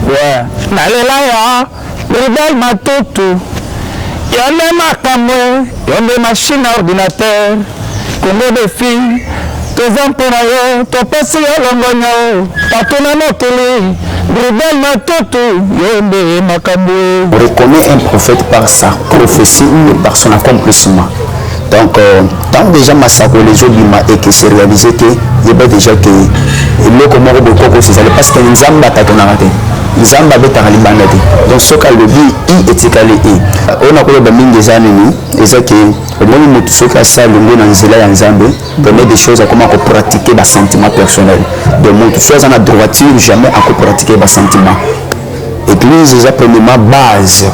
Ouais. Nalela ya Bribel Matoto. Yonde makamwe, yonde machine à ordinateur. Congo de filles, tozan pona yo, topesi yo longonyo. Patona mokili, Bribel Matoto, yonde makamwe. On reconnaît un prophète par sa prophétie et par son accomplissement. Donc, tant déjà massacre les autres et que c'est réalisé que il y a déjà que le comment de coco c'est ça parce que nous avons battu ton arrêté. Nous avons battu ta libanade. Donc ce qu'a le dit il est égalé et on a quoi de mine des années et ça que au moins nous tous ceux qui ça le monde en zéla en Zambie donner des choses à comment pratiquer des sentiments personnels. De monde tous ceux en a droiture jamais à pratiquer des sentiments. Église est premièrement base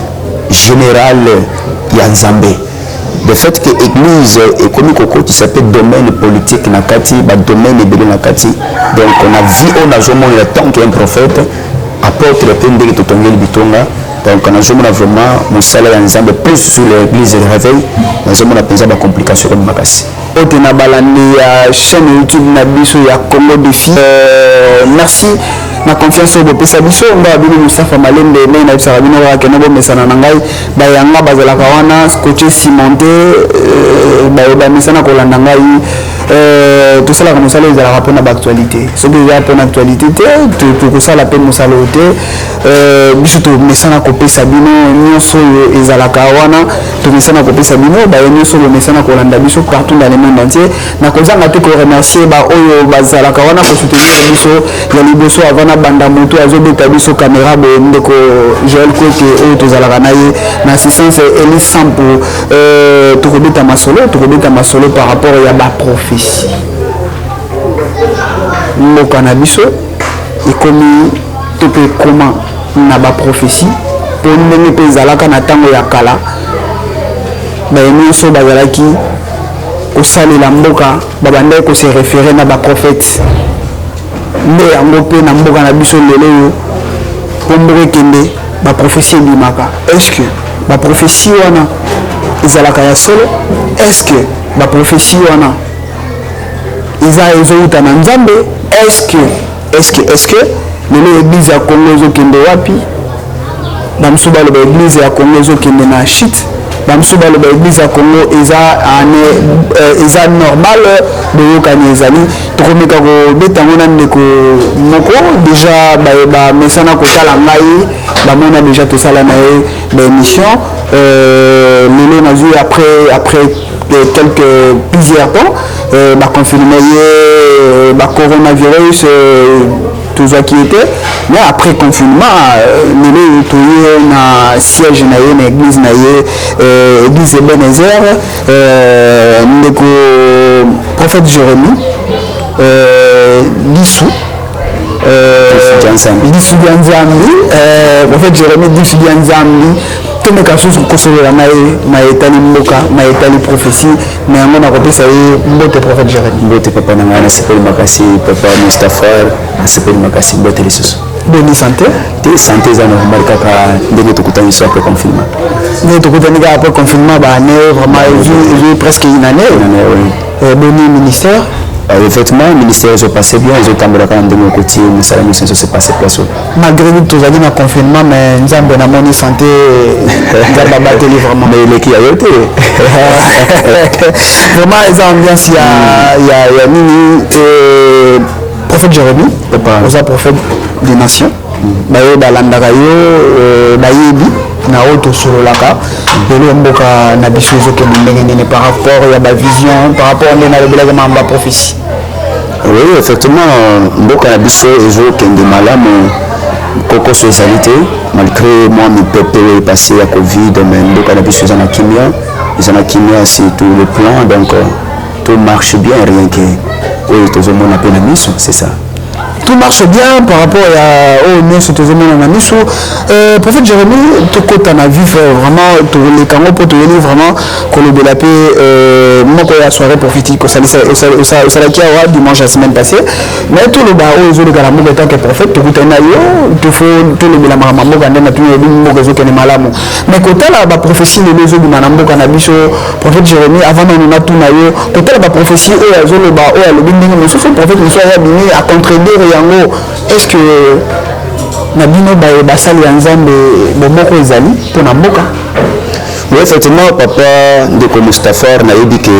générale en Zambie. Le fait que l'église est comme Koko qui s'appelle domaine politique nakati, domaine de nakati. Donc on a vu, on a jamais le temps qu'un prophète apporte le peine de tout le bitonga. Donc on a jamais vraiment mon salaire ensemble plus sur l'église de réveil. On a jamais pensé à la complication comme makasi. Otena balandi ya chaîne YouTube Nabiso ya Congo Défi. Merci. Na confiance au pesa biso nga bino Mustafa Malembe mais na bisa bino wa kenobo mesana na ngai ba yanga bazala kawana coach Simonte ba mesana kolanda ngai tout ça la comme ça les ala rapport na actualité ce que ya pour actualité te ko ça la peine musala ote biso to mesana ko pesa bino nyonso ezala kawana to mesana ko pesa bino ba nyonso lo mesana kolanda biso partout dans le monde entier na kozanga te ko remercier ba oyo bazala kawana ko soutenir biso ya liboso avant banda moto azobeta biso caméra bo ndeko Joël Koke oyo tozalaka na ye na assistance Eli Sampo tokobeta masolo par rapport ya ba prophétie mboka na biso ekomi tope comment na ba prophétie po ndenge pe ezalaka na ntango ya kala nyonso bazalaki kosalela mboka babandaki kose référé na ba prophète nde yango mpe na mboka na biso lelo oyo po mboka ekende baprophétie ebimaka est-ce que baprophétie wana ezalaka ya solo est-ce que baprophétie wana ezouta na nzambe est-ce que lelo église ya Congo ezokende wapi bamosusu baloba église ya Congo ezokende na chite bamosusu baloba église ya Congo eza normal boyokani ezali tokomeka kobeta yango na ndeko moko déjà bamesana kotala ngai bamona déjà tosala na ye baémission lelo nazwi après plusieurs temps baconfirme ye bacoronavirus tozwaki ete mais après confinement lelo toye na siège na ye na église na ye église Ebenezer ndeko prophète Jérémie lisu bya nzambi prophète Jérémie lisu bya nzambi tomeka susu kosolela na ye maetali mboka maetali prophétie mais yango nakopesa ye mbote prophète Jérémie mbote papa na ngai nasepeli makasi papa Mustafa nasepeli makasi mbote lisusu boni santé te santé eza normal kaka ndenge tokutani so après confinement ndenge tokutani kaka après confinement baannée vraiment ezwi presque une année boni ministère effectivement le ministère se passait bien ils ont tambola quand ndenge okoti musala mission se passait place malgré tout tozali na confinement mais nzambe na moni santé nzambe abateli vraiment mais eleki ya yo te vraiment eza ambiance ya nini prophète Jérémie oza prophète des nations bayo balandaka yo bayebi na oyo tosololaka lelo mboka na biso ezokende ndenge nini par rapport ya bavision par rapport nde nalobelaki mambo ya prophétie oui effectivement mboka na biso ezokende malamu kokoso ezali te malgré moi mipepe oyo epase ya covid mais mboka na biso eza na kimia sur tout le plan donc tout marche bien rien que oyo tozomona mpe na miso c'est ça tout marche bien par rapport à nyonso tozomona na miso prophète Jérémie tokota na vivre vraiment tolekango mpo toyeli vraiment kolobela mpe moko ya soirée prophétique osalaki awa dimanche la semaine passée mais toloba oyo ezoleka na mboka etanke prophète tokutani na yo tolobela makambo mboka nde natuni yebi mboka ezokende malamu mais kotala baprophétie lelo ezobima na mboka na biso prophète Jérémie avant nano natuna yo kotala baprophétie oyo azoloba oyo alobi ndenge mosusu prophète mosusu aya bimi acontredire yango est-ce que na bino basali ya nzambe bomoko ezali mpona mboka. Oui, effectivement, papa ndeko Mustafar nayebi ke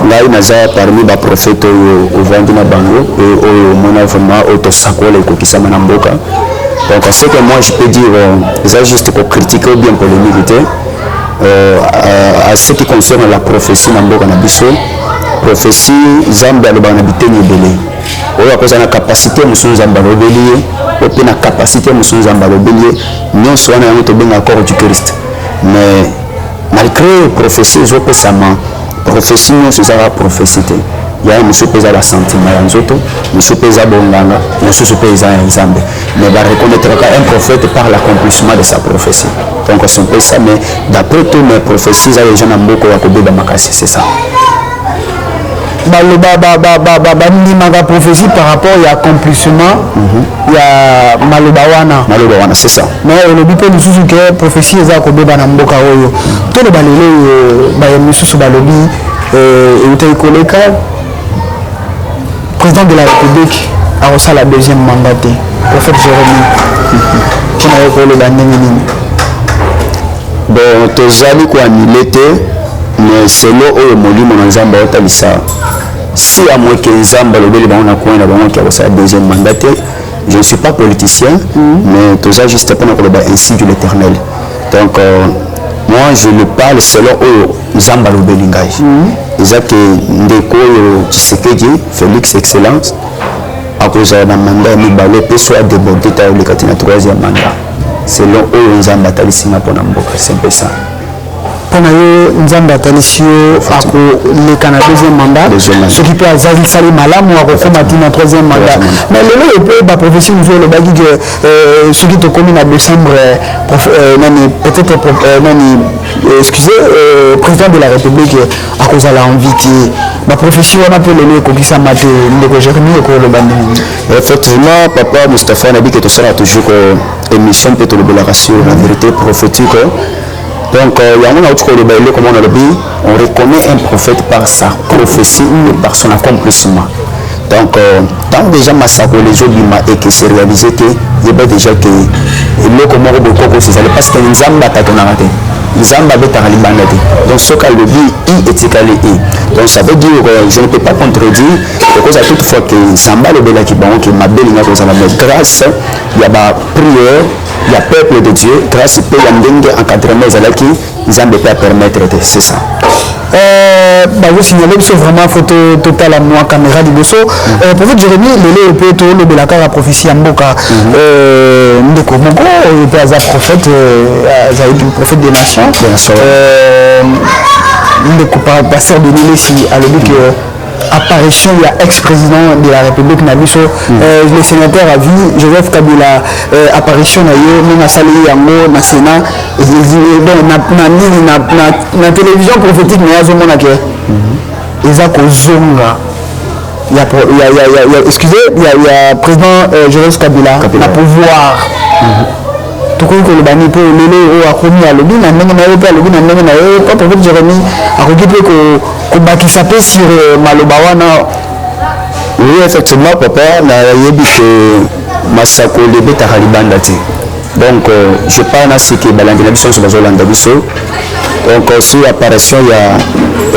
ngai naza parmi baprophète oyo ovandi na bango oyo omona vraiment oyo tosakola ekokisama na mboka. Donc ce que moi je peux dire eza juste kocritiquer ou bien polémique te à ce qui concerne la prophétie na mboka na biso. Prophétie nzambe alobaka na biteni ebele oyo akoza na capacité mosusu nzambe alobeli ye oyo mpe na capacité mosusu nzambe alobeli ye nyonso wana yango tobenga corps du Christ. Mais malgré prophétie ezopesama prophétie nyonso ezaka prophétie te ya mosusu mpe eza basentiment ya nzoto mosusu mpe eza bonganga mosusu mpe eza ya nzambe mais bareconnaîtraka un prophète par l'accomplissement de sa prophétie. Donc c'est un peu ça, mais d'après tous mes prophéties eza déjà na mboka ya kobeba makasi, c'est ça. Bandimaka prophétie par rapport à l'accomplissement ya maloba wana, c'est ça. Mais olobi mpe lisusu ke prophétie eza kobeba na mboka oyo toloba lelo baye misusu balobi eutai koleka président de la République akosala deuxième mandat te prophète Jérémie mpona yo koloba ndenge nini? Bon tozali koannule te mais selo oyo molimo na nzambe aotalisa si à moins que nzambe alobeli bango na coin na bango ki akosala deuxième mandat te. Je ne suis pas politicien, mais tout ça juste pour nous ainsi de l'Éternel. Donc moi je le parle selon Nzamba Lobelingai. Isaac Ndeko Tshisekedi, Félix Excellence, à cause d'un mandat Mibalo peut soit débordé dans le troisième mandat. Selon Nzamba Talisina pour Namboka, c'est un peu ça. Pour nous, Nzamba Talisio a le Canada deuxième mandat. Ce qui peut être Sali Malam ou à Matina troisième mandat. Mais le peut la prophétie nous fait le bagage que ce qui te commis en décembre, peut-être excusez, président de la République à cause de l'envie. La prophétie on a pu le lire ça maté de Jérémie et le bandit. Effectivement, papa Mustapha n'a dit que tout ça a toujours émission peut te le rassurer la vérité prophétique. Donc, on reconnaît un prophète par sa prophétie et par son accomplissement. Donc, tant déjà massacre les autres et que c'est réalisé que il y a déjà que le comment c'est parce que nous avons battu ton arrêté. Nous avons battu donc ce qu'a le dit i étiqualé i. Donc ça veut dire je ne peux pas contredire parce que toutefois que Samba le bel qui bon que ma belle n'a pas la grâce il y a ba prière il y a peuple de Dieu grâce peut y a un encadrement zalaki ils ont pas permettre c'est ça. Vous signalez que c'est vraiment photo totale à moi caméra du bosso. Prophète Jérémie le peut le belaka la prophétie en boka ndeko moko il peut avoir prophète prophète des nations. Ndeko pasteur de Nile si a le dit que apparition il y a ex-président de la République Nabiso le sénateur a vu Joseph Kabila apparition na yo na sali yango na Sénat na télévision prophétique mais azomona ke eza kozonga il y a excusez il y a président Joseph Kabila na pouvoir tokoki koloba ni mpo lelo oyo akomi alobi na ndenge na yo mpe alobi na ndenge na yo pa prophète Jérémie akoki mpe kobakisa mpe sur maloba wana. Oui effectivement papa nayebi ke masako lebetaka libanda te donc je parle na ce que balandi na biso nyonso bazolanda biso donc sur apparition ya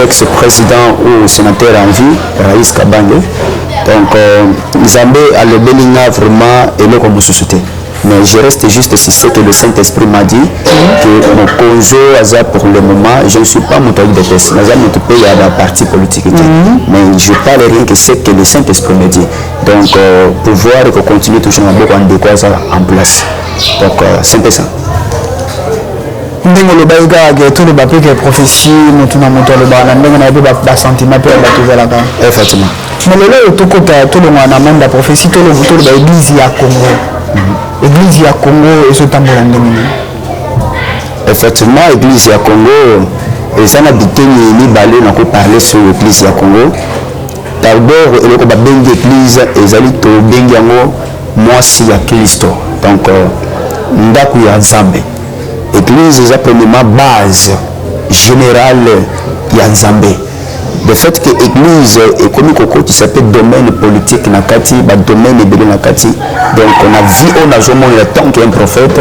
ex-président ou sénateur en vie Raïs Kabange donc nzambe alobeli nga vraiment eloko mosusu te. Mais je reste juste sur ce que le Saint-Esprit m'a dit, que mon conjo hasard pour le moment, je ne suis pas mon de test, il y a la partie politique, mais je parle rien que ce que le Saint-Esprit me dit. Donc, pour voir et continuer toujours à beaucoup en place. Donc, c'est un peu ça. Ndenge le baïga tout le bapé que prophétie motuna moto le bana ndenge na ba sentiment pe ba tozala ka effectivement mais le to kota to le mwana manda prophétie to le voto ba église ya Congo église ya Congo et ce tambola ndenge effectivement église ya Congo et ça na biteni ni balé na ko parler sur l'église ya Congo d'abord eloko ba bengi église ezali to bengi yango mwasi ya Kristo donc ndaku ya Nzambe. Église est premièrement base générale ya Nzambe. de fait que l'église est comme Koko qui s'appelle domaine politique nakati, domaine belé nakati. Donc on a vu, on a jamais le temps qu'un prophète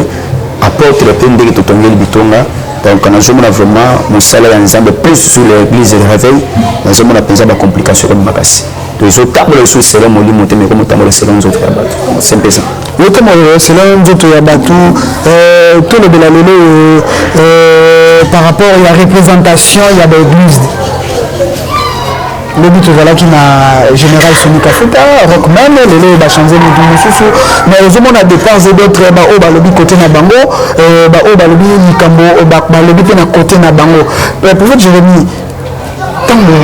apporte le plein de Totongel Bitonga. Donc on a jamais vraiment mon salaire ensemble plus sur l'église de réveil. On a jamais pensé à la complication comme Makasi. Donc les autres sur selon mon lit monté mais comme on selon les autres abattus. C'est un peu ça. L'autre selon les autres abattus, tout le bélalélé par rapport à la représentation, il y a l'église. Le but voilà qui na général Sonic Africa Rockman les ba changer le mususu mais aux hommes on a des parts et d'autres ba o ba lobby côté na bango ba o ba lobby likambo ba lobby pe na côté na bango prophète Jérémie tango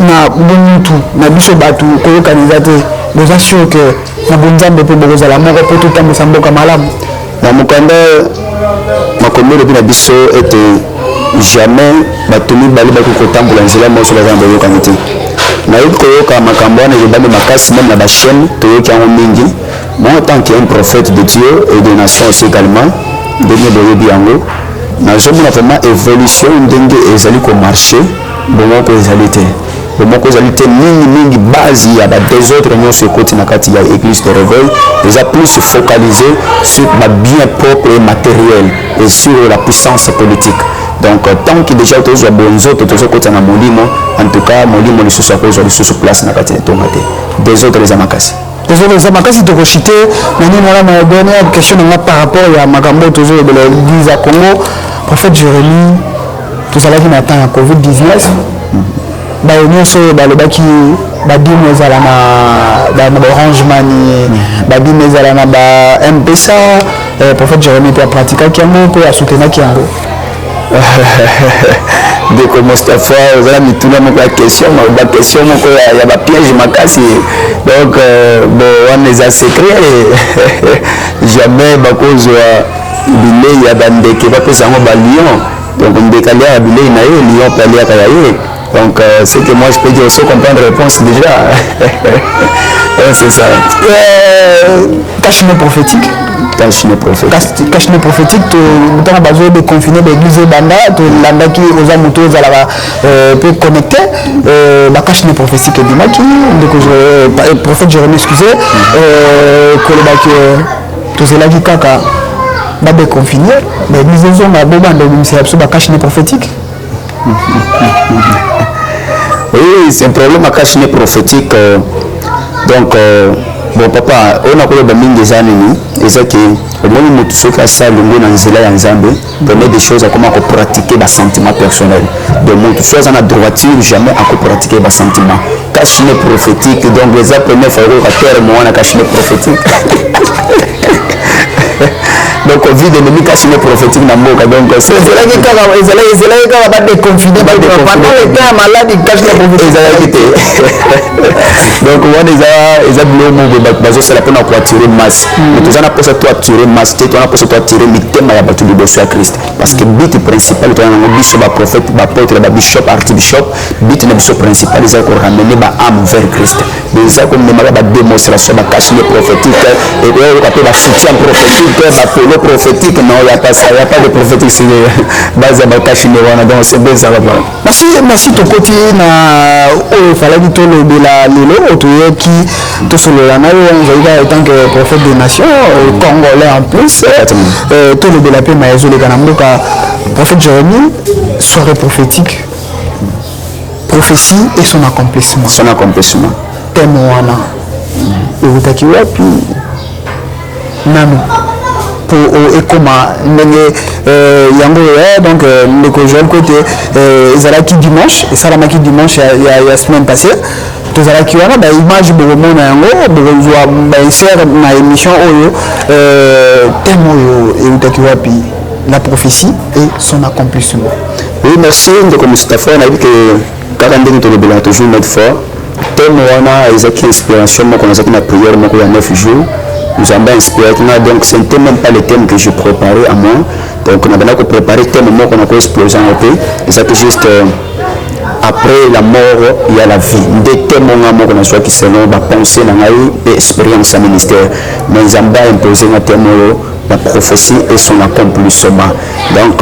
na bontu na biso batu ko candidaté nous assure que na bonzambe pe boza la moko pe tout tambo samboka malamu na mukanda makombe le biso était jamais batumi bali bakotambola nzela moso bazamba yokani te nayebi koyoka makambo wana ezobambe makasi même na bachaîne toyoki yango mingi moi en tant qu'un prophète de Dieu et des nations aussi également ndenge boyebi yango nazomona vraiment évolution ndenge ezali komarché bomoko ezali te bomoko ezali te mingi base ya badésordre nyonso ekoti na kati ya église de réveil eza plus focalisé sur babien propre et matériel et sur la puissance politique. Donc tant que déjà tous les bons autres tous côté na molimo en tout cas molimo les sous cause les sous place na kati tomate des autres les amakasi les amakasi to kochité nani mona ma dernière question par rapport à makambo toujours de l'église à Congo prophète Jérémie tout ça là qui m'attend à Covid-19 ba nyonso ba le baki ba dimo ezala na ba Orange Money ba dimo ezala na ba M-Pesa prophète Jérémie peut pratiquer kiango peut soutenir kiango dès que Mostafa a mis tout le monde la question il y a des pièges makasi donc bon on les a secrets jamais cause bilé il y a des qui va passer en Lyon donc on décalé à bilé na Lyon parler à Kayaye donc c'est que moi je peux dire aussi comprendre la réponse déjà c'est ça cachement prophétique cachement prophétique tu as besoin de confiner l'église banda tu landa qui aux amouteux peut connecter cachement prophétique dimaki donc prophète Jérémie excusez que le bac tout cela qui kaka ba de confiner l'église ont ma boba de c'est absolument cachement prophétique. Oui, c'est un problème à cachement prophétique donc bon papa on a koyeba mingi eza nini eza ke omoni motu soki asala longo na nzela ya nzambe donner des choses akoma kopratiquer basentiment personnel de motu soki aza na droiture jamais akopratiquer basentiment cachine prophétique donc eza première fois okoyoka terme wana cachine prophétique donc vie de l'ennemi cachine prophétique na mboka donc ezalaki kaka badeconfine pendant le temps ya maladi cachine prophétique ezalaki te donc wana eza biloko moko bazosala mpona koatire masse mais toza na mposa to atire masse te toza na mposa to atire mitema ya bato liboso ya Christ parce que but principal toza nango biso baprophète bapotre babishop archbishop but na biso principal eza koramener baâme vers Christ mais eza komemaka badémonstration bacachine prophétique eyoka mpe basoutien prophétique bapelo prophétique non il y a pas ça il y a pas de prophétique sur base ya bacachine wana donc c'est bien ça papa merci tokoti na oyo falaki tolobela lelo toyoki tosolola na yo nzoika en tant que prophète des nations congolais en plus tolobela mpe mayezoleka na mboka prophète Jérémie soirée prophétique prophétie et son accomplissement thème wana eutaki wapi nano pour ekoma ndenge yango donc ndeko Joël côté ezalaki dimanche esalamaki dimanche ya semaine passée tozalaki wana baimage bokomona yango bokozwa bainsere na émission oyo thème oyo eutaki wapi la prophétie et son accomplissement. Oui merci ndeko Moustapha nayebi ke kaka ndenge tolobelaka toujours notre fois thème wana ezaki inspiration moko nazaki na prière moko ya 9 jours nous avons inspiré donc ce n'était même pas le thème que je préparais à moi donc on a préparé le thème moi qu'on a explosé en paix et ça que juste après la mort il y a la vie des thèmes moi qu'on a choisi selon ma pensée et expérience à ministère mais nous avons imposé un thème la prophétie et son accomplissement. Donc,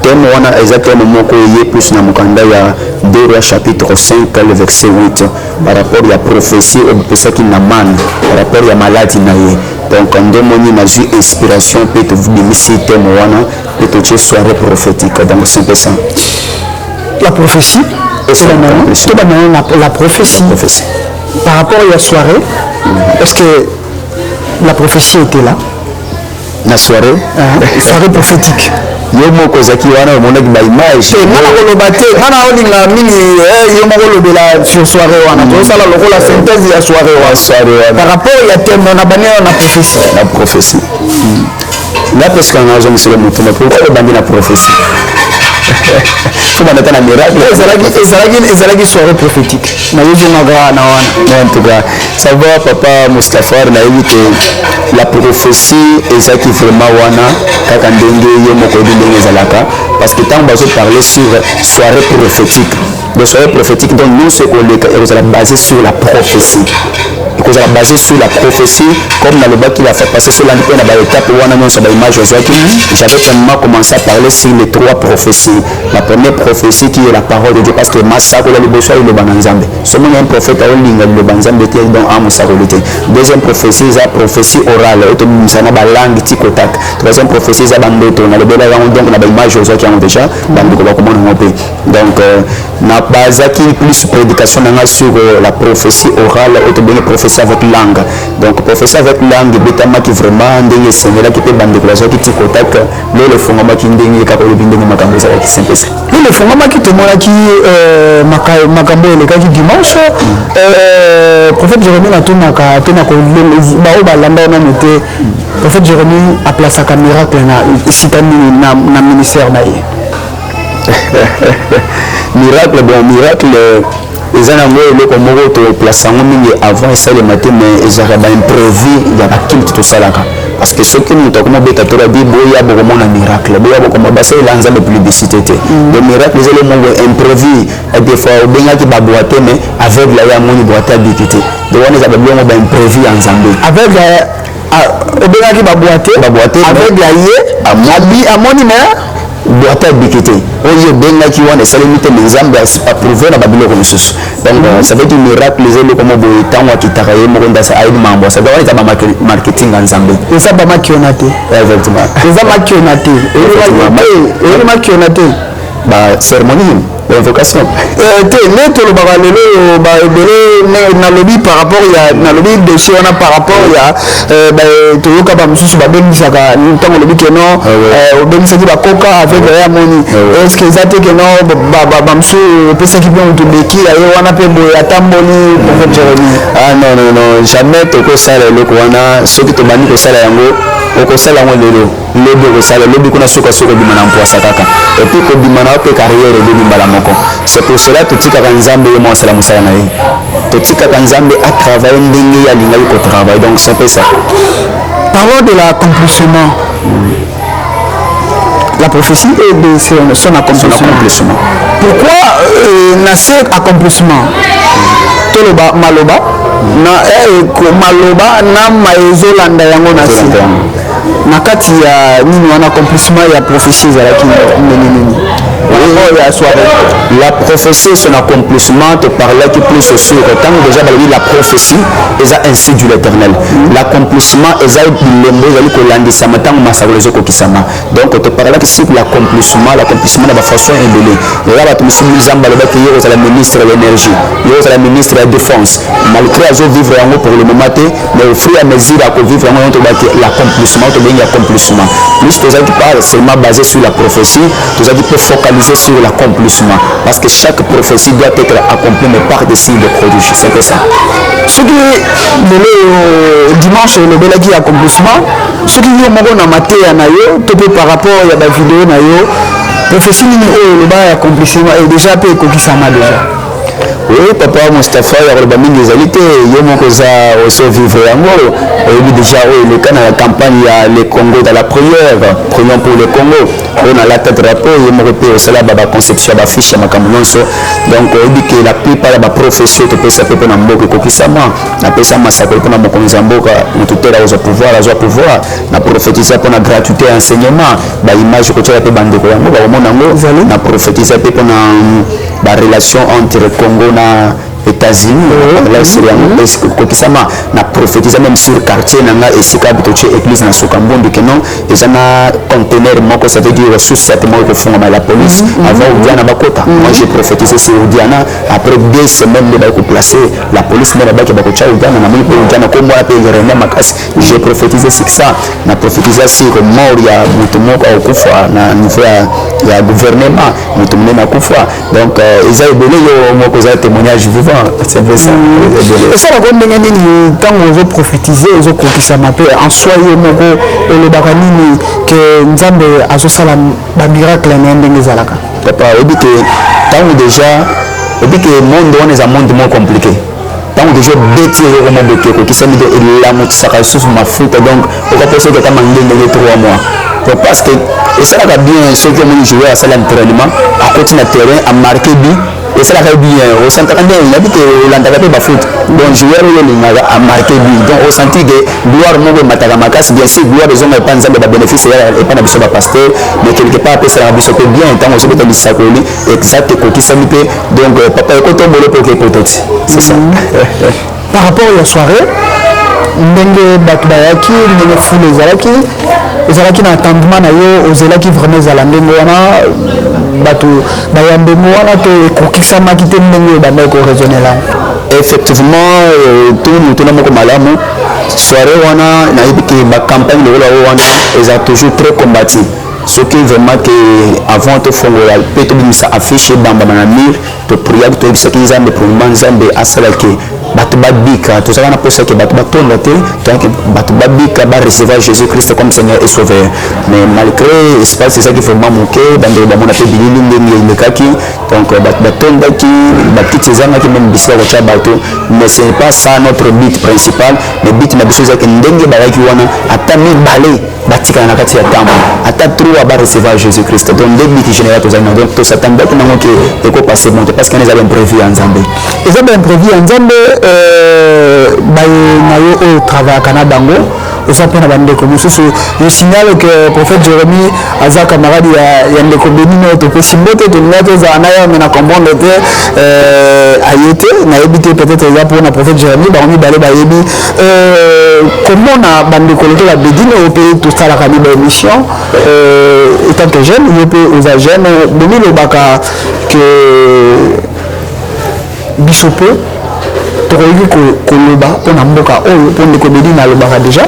thème wana exactement moko yé plus na mukanda ya 2 Rois chapitre 5 le verset 8 par rapport à la prophétie et ça qui n'a man par rapport à la maladie na yé. Donc, en demoni na ju inspiration peut te vous démisser thème wana peut te soirée prophétique. Donc, c'est un peu ça. La prophétie. C'est la prophétie. Par rapport à la soirée, est-ce que la prophétie était là? La soirée, soirée prophétique. Yo moko zaki wana omona ba image. Nana koloba te, nana olinga mingi yo moko lobela sur soirée wana. To sala lokola synthèse ya soirée wana. Par rapport à thème na bani na prophétie. La prophétie. Là parce qu'on a besoin de se le montrer. Pourquoi le bandi la prophétie? Faut m'en attendre un miracle. Ezalaki soirée prophétique. Na yo na gra na wana. En tout cas, ça va papa Mustapha na dit que la prophétie est ça qui vraiment wana kaka ndenge yo moko ndenge ezalaka parce que tant bazo parler sur soirée prophétique. De soirée prophétique donc nous ce qu'on est basé sur la prophétie. Because on a basé sur la prophétie comme dans le bas qu'il a fait passer sur l'année na ba étape wana non ça ba image aujourd'hui j'avais vraiment commencé à parler sur les 3 prophéties. La première prophétie qui est la parole de Dieu parce que massako le bosso il le bananzambe. Seulement un prophète a olinga le bananzambe te donc amusarolité. Deuxième prophétie c'est la prophétie orale et tout misana ba langue tikotak. Troisième prophétie c'est bandoto na le bela donc na ba image aujourd'hui qui ont déjà bandiko ba comment on peut. Donc na bazaki plus prédication na sur la prophétie orale et tout bien prophétie avec langue. Donc prophétie avec langue betama qui vraiment ndenge sengela qui peut bandiko la qui tikotak le fondement qui ndenge ka ko bindenge makambo za qui simple. Le fondement qui te montre qui makambo le cas dimanche prophète Jérémie na tonaka ko ba lamba na noté prophète Jérémie a placé un miracle na sitani na ministère na ye. Miracle bon miracle les années le comme autre place en mingi avant ça le matin mais ils avaient un imprévu il y a pas tout ça là parce que ce que nous avons bêta toi dit boya beaucoup mon miracle boya beaucoup ma basse lanza le publicité le miracle c'est le monde imprévu et des fois bien qui va boiter mais avec la ya moni boiter habitué donc on les a bien on va imprévu ensemble avec bien qui va boiter avec la ye à moni mais boite habitué oyo benga ki wana salimite nzambe approuvé na babilo ko misusu donc ça veut dire miracle les élo comme boy tanwa kitakaye mo nda sa aide mambo ça doit être marketing nzambe et ça ba makionate exactement et ça makionate et makionate ba cérémonie l'invocation te neto lo ba lelo ba ebele na lobby par rapport ya na lobby dossier wana par rapport ya ba toyoka ba mususu ba benisaka ntango lobby keno obenisaki ba koka avec ya moni est-ce que ça te keno ba musu pesa ki bien to beki ya wana pe bo ya tamboli prophète Jérémie ah non jamais to ko sala le ko wana soki to bani ko sala yango ko sala ngo lelo lobi ko sala lobi kuna soka bimana mpoasa kaka et puis ko bimana pe carrière de bimbala moko c'est pour cela tout tika kanzambe yo mo sala musala na ye tout tika kanzambe a travailler ndenge ya linga ko travail donc c'est ça. Parlons de l'accomplissement. La prophétie et de son accomplissement. Pourquoi na cet accomplissement toloba maloba na maloba na maezolanda yango na si na kati ya nini wana accomplissement ya prophétie ezalaki nini la prophétie son accomplissement te parlait qui plus sur tant déjà la prophétie est ainsi du l'éternel l'accomplissement est bilembo ezali kolandisa matango masako lezo kokisama donc te parlait que sur l'accomplissement de la façon ébélée là ba tumisi nzamba le baki yo la ministre de l'énergie yo la ministre de la défense malgré azo vivre yango pour le moment mais au fur et à mesure à vivre yango to baki l'accomplissement to bien accomplissement plus que ça qui parle seulement basé sur la prophétie tout ça qui peut focaliser sur l'accomplissement parce que chaque prophétie doit être accomplie mais par des signes de prodiges c'est que ça ce qui le dimanche le belaki accomplissement ce qui yo moko na mateya na yo to pe par rapport ya ba vidéo na yo prophétie nini oyo le ba accomplissement et déjà pe kokisama déjà. Oui, papa Mustapha, il y a des égalités. Il y a aussi vivre yango. Et déjà, le cas dans la campagne, il y a le Congo dans la prière. Prions pour le Congo. On a la tête drapeau. Il y a aussi la conception d'affiche à Macamononso. donc oyebi ke la plupart ya baprofession topesa mpe mpona mboka ekokisama napesa masakoli mpona mokonzi ya mboka motu te azwa pouvoir na prophétisa mpona gratuité ya enseignement baimage kotiaka mpe bandeko yango bakomona yango na prophétisa mpe mpona barelation entre Congo na États-Unis kokisama na prophétisa même sur quartier nanga esika bitoche église na Sokambondo que non déjà na conteneur moko ça veut dire ressources certainement que font la police avant Diana bakota moi j'ai prophétisé sur Diana après 2 semaines les ba ko placer la police mais là-bas qui ba ko tcha Diana na moi Diana comme moi pe René Makas j'ai prophétisé sur ça na prophétisé sur mort ya mutu moko okufa na niveau ya gouvernement mutu mena kufa donc ils a donné yo moko za témoignage vivant c'est vrai ça et ça la bonne nini tant on prophétiser aux kokisama pe en soi yo moko le bakanini que nzambe azosala ba miracle na ndenge zalaka papa obi que tant déjà obi que monde on est un monde moins compliqué tant déjà bêtise au monde que kokisama de la motsaka sous mafuta donc on va penser que kama ndenge 3 mois parce que et ça va bien ceux qui ont joué à ça l'entraînement à continuer terrain à marquer but et ça va bien au centre quand il habite l'endroit de foot donc joueur a marqué but donc au senti que gloire mon mataka makas bien sûr gloire des hommes et pas nzambe ba bénéfice et pas na biso ba pasteur mais quelque part peut ça biso peut bien tant je peux dire ça koli exact côté ça donc papa ko to bolo pour que peut-être c'est ça par rapport à la soirée ndenge bato bayaki ndenge foule ezalaki na attendement na yo ozelaki vraiment ezala ndenge wana bato bayambemo wana to ekokisamaki te ndenge ebanda ekoraisonnela effectivement tout mutu na moko malamu soirée wana nayebi ke bacampagne lokola oyo wana eza toujours très combatif soki vraiment ke avant tofongola mpe tobimisa affiche ebambama na mire topriaki toyebisaki nzambe premièrement nzambe asalaki bato babika tozalaka na posa ke bato batonda te donc bato babika barecevoir Jésus Christ comme Seigneur et Sauveur mais malgré espace ezaki vraiment moke bandeko bamona mpe bilili ndenge elekaki donc bato batondaki bakiti ezangaki même bisika kotya bato mais ce n'est pas ça notre but principal mais but na biso ezaki ndenge bayaki wana ata mibale batikala na kati ya ntambo ata 3 barecevoir Jésus Christ donc nde but général tozali na donc tosatandaki nango ke ekopase bon te parce que eza baimprévu ya nzambe eza baimprévu ya nzambe na yo oyo travaillaka na bango oza mpe na bandeko mosusu je signale que prophète Jérémie aza camarade ya ndeko benino oyo topesi mbote tolinga tozala na yo me na comprendre te aye te nayebi te peut-être eza mpona prophète Jérémie bango mibale bayebi komona bandeko lokola bedine oyo mpe tosalaka mi baémission etant que jeune yo mpe oza jeune bomilobaka ke biso mpe tokoki koloba mpona mboka oyo mpo ndeko bedine alobaka déjà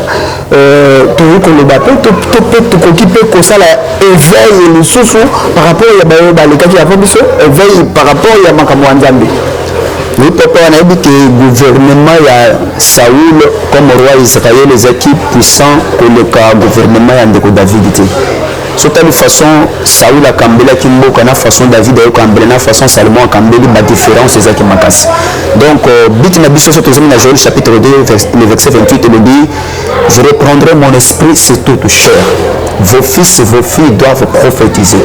tokoki koloba mpe tokoki mpe kosala éveil lisusu par rapport ya bayo balekaki avant biso éveil par rapport ya makambo ya nzambe oui papa nayebi ke gouvernement ya Saoul comme roi Israël ezaki puissant koleka gouvernement ya ndeko David te sotali façon Saoul akambelaki mboka na façon David ayokambela na façon Salomon akambeli badifférence ezaki makasi donc but na biso so tozali na Joël chapitre 2 le verset 28 elobi je reprendrai mon esprit sur toute chair vos fils et vos filles doivent prophétiser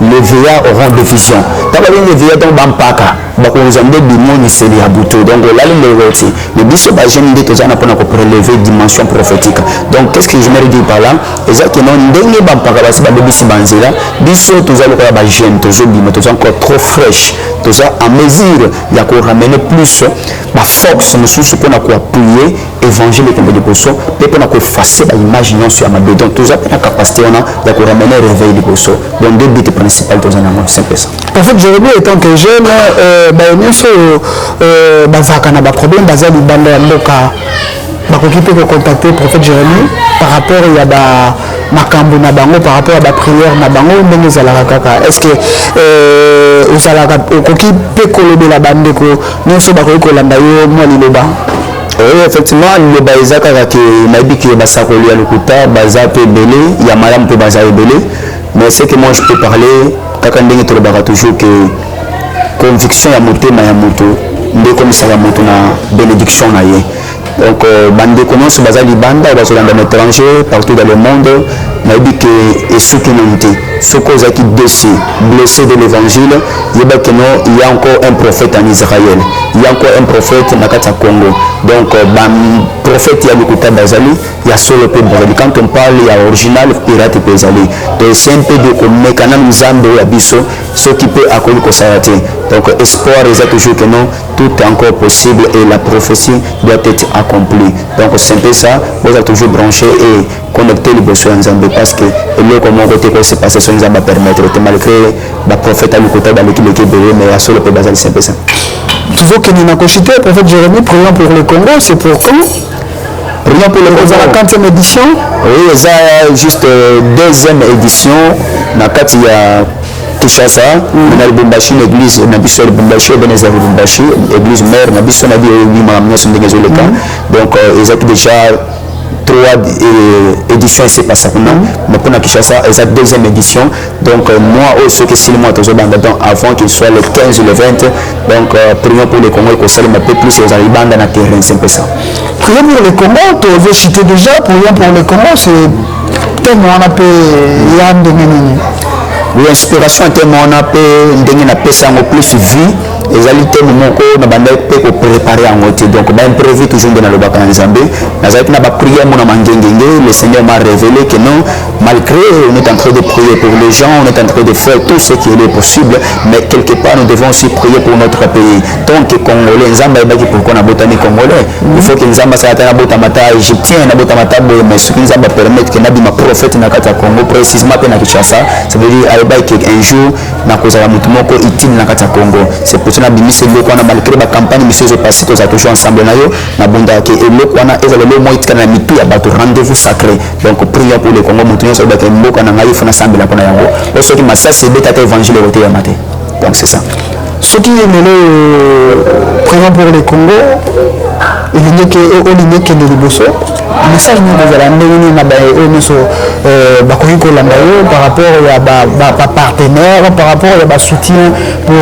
les vieillards auront des visions tabali les vieillards donc bampaka bakozambe bimoniseli ya buto donc olali leweti mais biso bajeune nde tozana mpona koprélever dimension prophétique donc qu'est-ce que je me dire par là ezaki non ndenge bampaka basi babebisi banzela biso toza lokola bajeune tozobima toza encore trop fraîche toza en mesure ya koramener plus baforce mosusu mpona koappuye évangile ekembe liboso mpe mpona koefface baimage nyonso ya mabe donc toza mpe na capacité wana ya koramener réveil liboso donc deux buts principal toza nango simple ça prophète Jérémie étant que jeune bayo nyonso bazalaka na baproblème baza libanda ya mboka bakoki mpe kocontacte prophète Jérémie par rapport ya makambo na bango par rapport ya baprière na bango ndenge ezalaka kaka est ce que ozalaka okoki mpe kolobela bandeko nyonso bakoki kolanda yo mwa liloba oui effectivement liloba eza kaka ke nayebi ke basakoli ya lokuta baza mpe ebele ya malamu mpe baza ebele mais ce que moi je peux parler kaka ndenge tolobaka toujours que conviction ya motema ya moto nde komisaka moto na bénédiction na ye Donc bande commence bazali libanda bazolanda à l'étranger partout dans le monde na dit que et ceux qui n'ont été ceux qui blessés de l'évangile il y a encore un prophète en Israël, il y a encore un prophète na kata Congo. Donc prophète ya likuta bazali ya solo pe bazali. Quand on parle il y a original pirate pe bazali. Donc c'est un peu de comme kana nzambe ya biso ceux qui peut accoler ko sarate. Donc espoir est toujours que non, tout est encore possible et la prophétie doit être accomplie. Donc c'est un peu ça, vous êtes toujours branché et connecté les besoins en parce que le comment côté quoi se passer sur nous va permettre malgré la prophète à l'écouter dans l'équipe mais il y a solo pe bazali c'est un peu ça. Toujours que nous avons cité le prophète Jérémie priant pour le Congo, c'est pour quand? Prions pour le Congo. La 40e édition? Oui, c'est juste deuxième édition. Dans le il y a Kinshasa, on a Lubumbashi, l'église, on a Bissau Lubumbashi, Ebenezer Lubumbashi, l'église mère, on a Bissau, on a dit donc ils ont déjà 3 éditions ici passé mais pour Kinshasa et sa deuxième édition. Donc moi aussi que si le mois avant qu'il soit le 15 ou le 20, donc prions pour le Congo que ça un peu plus aux Alibans dans la terrain, c'est un peu ça. Prions pour le Congo, tu veux citer déjà, prions pour le Congo, c'est tellement on appelle Yann de Ménini. Oui, inspiration tellement on appelle ça en plus vie. Les alités moko na banda pe ko préparer en côté donc ba imprévu toujours dans le bac en Zambie nazaki na ba prière mon mangengenge le Seigneur m'a révélé que non malgré on est en train de prier pour les gens on est en train de faire tout ce qui est possible mais quelque part nous devons aussi prier pour notre pays donc congolais nzamba ba ki pourquoi na botani congolais il faut que nzamba ça ta na botamata égyptien na botamata mais ce qui nzamba permettre que nabi ma prophète na kata Congo précisément pe na Kinshasa ça veut dire alba un jour na kozala mutu moko itine na kata Congo c'est pour na bimisi le kwana malgré ba campagne mission se passer tous toujours ensemble na yo na bonda ke le kwana ezala le moit kana mitu ya bato rendez-vous sacré donc prions pour le Congo mutu so ba ke mboka na ngai fona sambela pona yango parce que massa c'est beta évangile côté ya maté donc c'est ça ce qui est prions pour le Congo il que le liboso message nous ezala ndenge na ba oneso bakoki kolanda yo par rapport ya ba partenaire par rapport ya ba soutien pour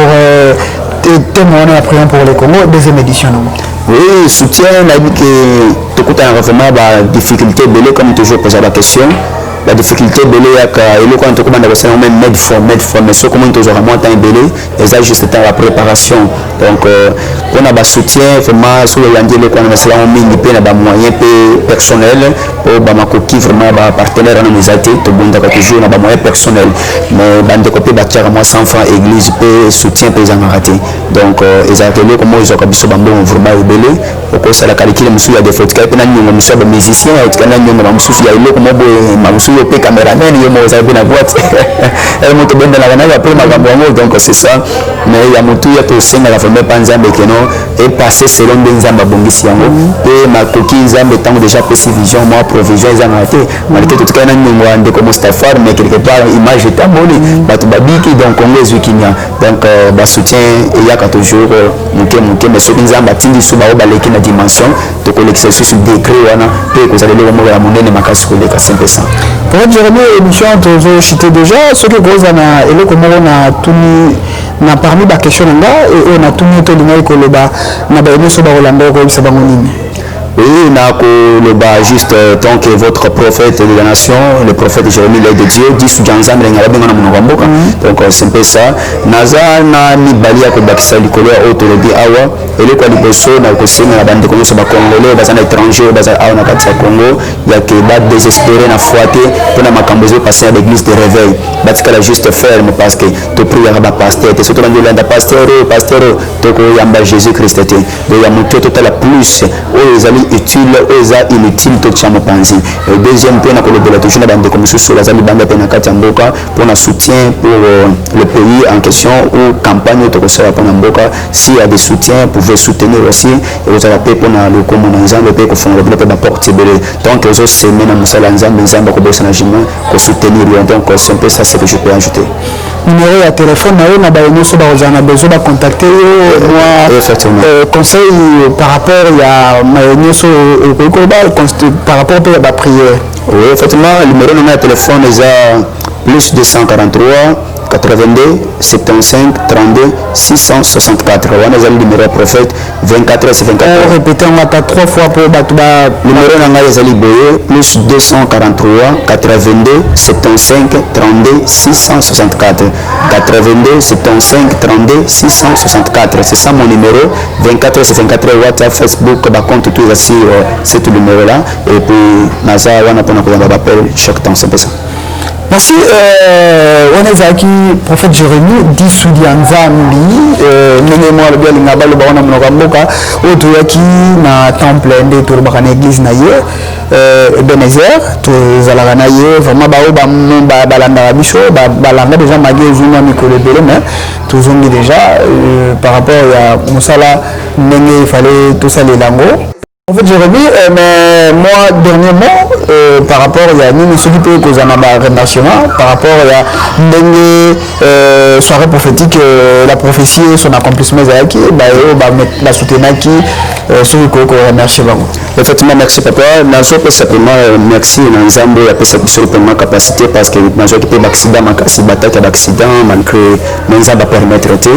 témoigner la prière pour le Congo, deuxième édition. Oui, soutien, on a dit que tout a vraiment des difficultés, comme toujours posé la question. La difficulté belé et le quand on commence à même medform mais ce comment toujours à moi temps belé et ça juste dans la préparation donc on a bas soutien vraiment sur le lundi le quand on a cela on mine pe na ba moyen personnel pour ba makoki vraiment ba partenaire na nous até to bonda toujours na ba moyen personnel mais bande copé ba tiara moi 100 francs église pe soutien paysan raté donc exactement comment ils ont kabiso bambo vraiment belé au ça la qualité monsieur ya des fautes kai pe na nyongo monsieur ba musicien et kana nyongo ba monsieur ya ile comment bo le caméraman il m'a osé la boîte elle monte bien dans la canal après ma gambo donc c'est ça mais il y a mutu ya to senga la famille panzambe que non et passer selon des nzamba bongisi yango et ma coquille nzambe tant déjà possible vision moi provision nzamba raté malgré tout cas nani ngwande comme Stafar mais quelque part image est amoli batu babiki donc on les wikinya donc ba soutien il y a toujours muke mais ce nzamba tindi suba obaleki na dimension to collection sur décret wana pe ko zalelo mo ya monene makasi ko leka c'est ça. Pour Jérémie, émission, tu citais déjà ce que vous avez et le comment on a tout na parmi les questions là et on a tout mis tout le monde que le bas na ba émission ba Rolando ko bisa bangonini. Oui, juste tant que votre prophète de la nation, le prophète Jérémie, l'œil de Dieu, dit sous Janzam, donc c'est un peu ça. Naza na ni balia ko bakisa likolo autour de awa, et le quoi liboso na ko sema na bande ko so ba congolais, ba na étranger, ba awa na kati ya Congo, ya ke ba désespéré na foité pour na makambozo passer à l'église de réveil. Batika la juste ferme parce que to prier ba pasteur, te surtout na la pasteur to ko yamba Jésus Christ te. Donc ya muto total la plus utile et inutile tout ça me pense et deuxième point na kolobela toujours na bande comme sur la zali bande na kati mboka pour un soutien pour le pays en question ou campagne to kosala pour mboka s'il y a des soutiens pouvez soutenir aussi et vous allez pour le commun nzambe pe ko fondre pe ba porte belé donc aux autres semaines na musala nzambe ko bossa na jima ko soutenir donc c'est un peu ça que je peux ajouter numéro de téléphone na ba ino so ba ozana besoin ba contacter moi conseil par rapport à par rapport à la prière. Oui, effectivement, le numéro de téléphone est plus 243 82 75 32 664. On a le numéro prophète 24 et 24. On répète on va 3 fois pour battre numéro nanga ezali boye plus 243 82 75 32 664 82 75 32 664. C'est ça mon numéro 24 et 24 WhatsApp Facebook ba compte tout sur ce numéro là et puis naza wana pona ko ba appel chaque temps c'est ça. Merci. On est avec le prophète Jérémie, Dissoudi Nzambi, Nénémo Albiel Ngabal, Baona Mnogamboka, Otoyaki, na temple de Tourbaka l'église Naye, Ebenezer, Tozalaka Naye, vraiment Balanda Rabicho, Balanda déjà Magé Zuma Mikole Belé, mais tous ont dit déjà par rapport à Moussala, Nenge, il fallait tout ça les langues. En fait, Jérémie, mais moi, dernièrement, par rapport à nous, ceux qui peuvent causer un remerciement, par rapport à une soirée prophétique, la prophétie, son accomplissement, la soutenir qui, ceux qui peuvent remercier. Effectivement, merci papa. Nazo peut simplement merci Nanzambo a peut simplement capacité parce que nazo qui peut accident, d'accident, malgré Nanzamba permettre de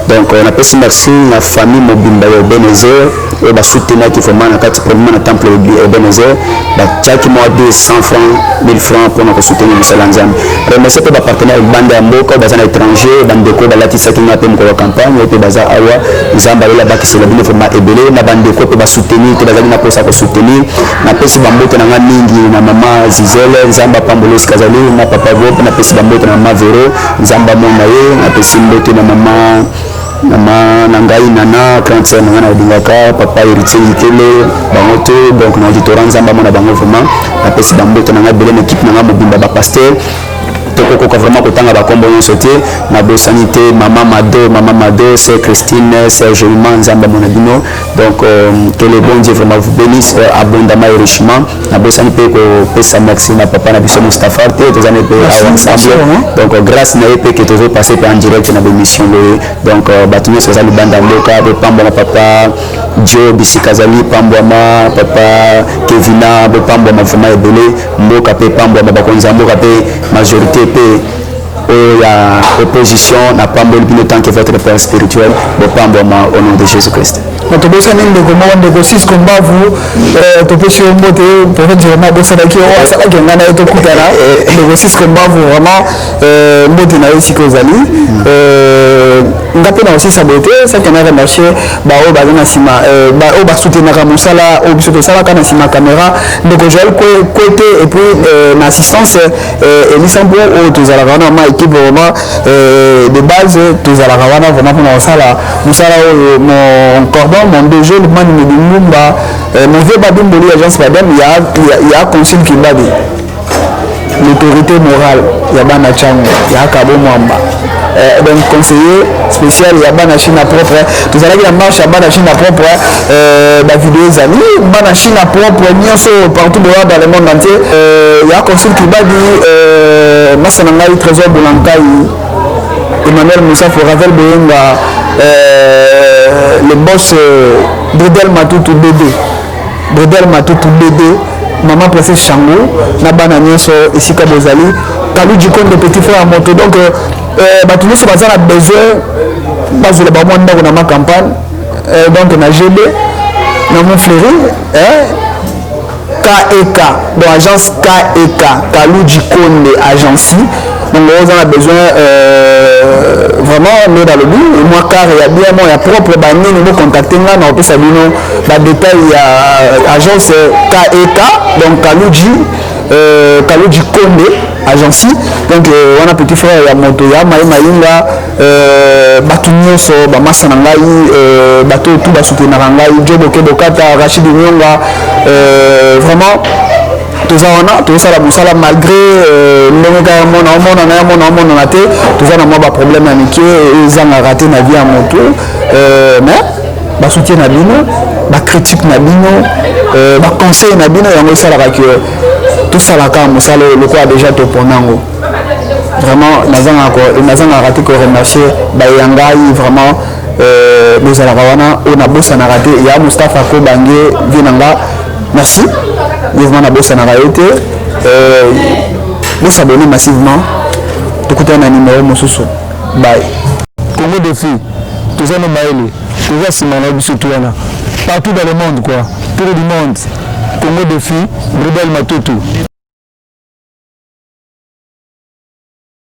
donc on appelle merci la famille Mobimba Ebenezer et va soutenir qui vraiment na kati premier na temple Ebenezer ba chaque mois 200 francs 1000 francs pour nous soutenir le Nzambe. Remercier pour partenaire bande mboka dans un étranger bande ko ba latisa qui na pemko campagne et baza awa Nzamba la ba qui c'est le bien vraiment ebelé na bande ko ba soutenir que baza na posa ko soutenir na pesi bambote na mingi na mama Zizele Nzamba pambolo skazali na papa go na pesi bambote na mama Vero Nzamba mona ye na pesi mbote na mama nangai nana cancer nana dingaka papa héritier ikele bangoto donc na auditorat Nzamba mona bango vraiment na pesi bambote na ngabele na équipe na ngabobimba ba pasteur toko vraiment kotanga ba kombo nsoté na bo sanité mama Mado c'est Christine c'est Jolima Nzamba mona bino donc que le bon Dieu vraiment vous bénisse abondamment et richement na bo sanité ko pesa merci na papa na biso Mustafa te tous années pe ensemble donc grâce na epé que toujours passer en direct na émission donc batuni so zali banda mboka be pambo na papa Joe Bisikazali pambo ma papa Kevina be pambo ma vraiment ebele mboka pe pambo ba konza mboka pe majorité la opposition n'a pas le temps que votre père spirituel au nom de Jésus-Christ. Notre boss a mis le commande de Gossis comme vous, tu peux sur un mot pour dire que boss a qui est ça qui est tout coup là, le Gossis comme vous vraiment mot de naïs kozali. On a pas aussi saboté, ça qui a marché, bah au bazana sima, bah au bas soutenir la musala, au biso ça la sima caméra, donc je vais côté et puis l'assistance et l'issambo au tous à la vraiment équipe vraiment de base tous à la vraiment pour ça là, musala mon cordon mon DG le man de Lumba mon vieux Badumboli agence madame il y a consul qui m'a dit l'autorité morale il y a bana chang il y a Kabo Mwamba donc conseiller spécial il y a bana Chine propre tout ça là qui marche à bana Chine propre la vidéo amis bana Chine propre nyonso partout dans le monde entier il y a consul qui m'a dit Massanangai Trésor Boulankai Emmanuel Moussa Ravel Boyenga le boss Bredel Matutu Bébé maman princesse Chango Nabana Nyeso ici Kabozali Kalou Djikon de petit frère à moto donc tout le monde a besoin de dans ma campagne donc na GB na mon fléri KEK donc agence KEK Kalou Djikon de agence donc on a besoin vraiment nous dans le but moi car il y a bien moi il y a propre banni nous contacter là on peut savoir la détail il y a agence KEK donc Kalou Konde agence donc on a petit frère il y a moto ya maïnga batu nyonso ba masa na ngai bato tout ba soutenir ngai Jobo Kebokata Rachid Nyonga vraiment tout ça la musala malgré mon raté tout ça n'a pas problème amitié ils ont raté na vie à mon tour mais ba soutien na bino ba critique na bino ba conseil na bino yango ça la que tout ça la ka musala le quoi déjà to ponango vraiment nazanga raté ko remercier ba yangai vraiment bozala wana ona bossa na raté ya Mustafa ko bange vinanga merci mouvement na bossa na raté vous s'abonner massivement. Tout côté un numéro mosusu. Bye. Congo Défi, tout ça nous maïli, tout ça c'est malade surtout partout dans le monde quoi, tout le monde. Congo Défi, Rebelle Matutu.